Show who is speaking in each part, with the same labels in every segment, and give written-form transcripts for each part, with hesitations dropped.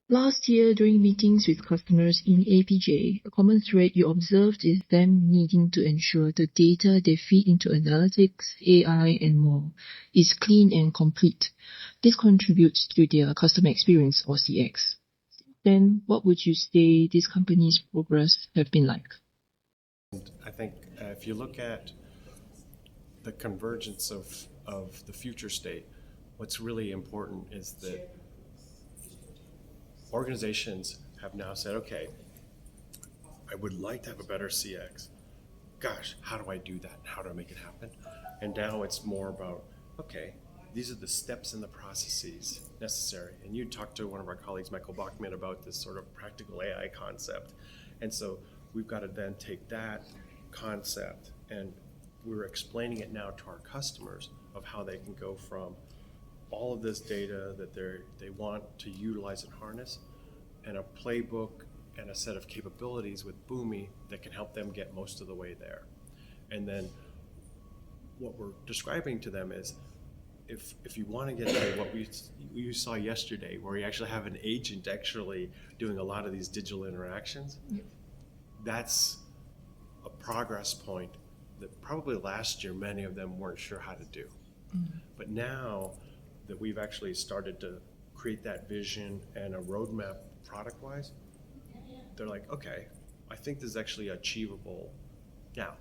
Speaker 1: Last year, during meetings with customers in APJ, a common thread you observed is them needing to ensure the data they feed into analytics, AI, and more is clean and complete. This contributes to their customer experience, or CX. Then, what would you say this company's progress have been like?
Speaker 2: I think if you look at the convergence of the future state, what's really important is that organizations have now said, okay, I would like to have a better CX. Gosh, how do I do that? How do I make it happen? And now it's more about, okay, these are the steps and the processes necessary. And you talked to one of our colleagues, Michael Bachman, about this sort of practical AI concept. And so we've got to then take that concept and we're explaining it now to our customers of how they can go from all of this data that they want to utilize and harness, and a playbook and a set of capabilities with Boomi that can help them get most of the way there. And then what we're describing to them is, if you want to get to what you saw yesterday, where you actually have an agent actually doing a lot of these digital interactions, that's a progress point that probably last year many of them weren't sure how to do. But now that we've actually started to create that vision and a roadmap product-wise, they're like, okay, I think this is actually achievable now.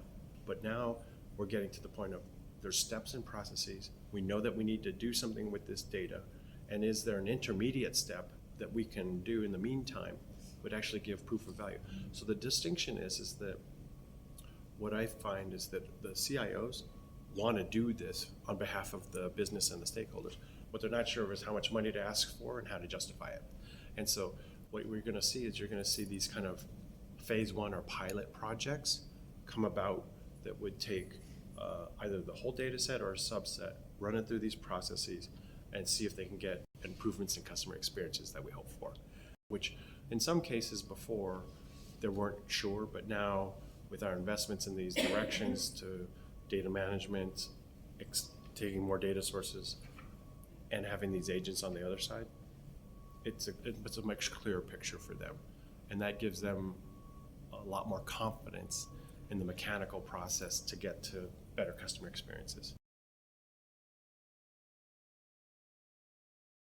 Speaker 2: But now we're getting to the point of there's steps and processes. We know that we need to do something with this data. And is there an intermediate step that we can do in the meantime would actually give proof of value? So the distinction is that what I find is that the CIOs want to do this on behalf of the business and the stakeholders. What they're not sure of is how much money to ask for and how to justify it. And so what we're going to see is you're going to see these kind of phase one or pilot projects come about that would take either the whole data set or a subset, run it through these processes, and see if they can get improvements in customer experiences that we hope for. Which in some cases before they weren't sure, but now with our investments in these directions to data management, taking more data sources, and having these agents on the other side, it's a much clearer picture for them. And that gives them a lot more confidence in the mechanical process to get to better customer experiences.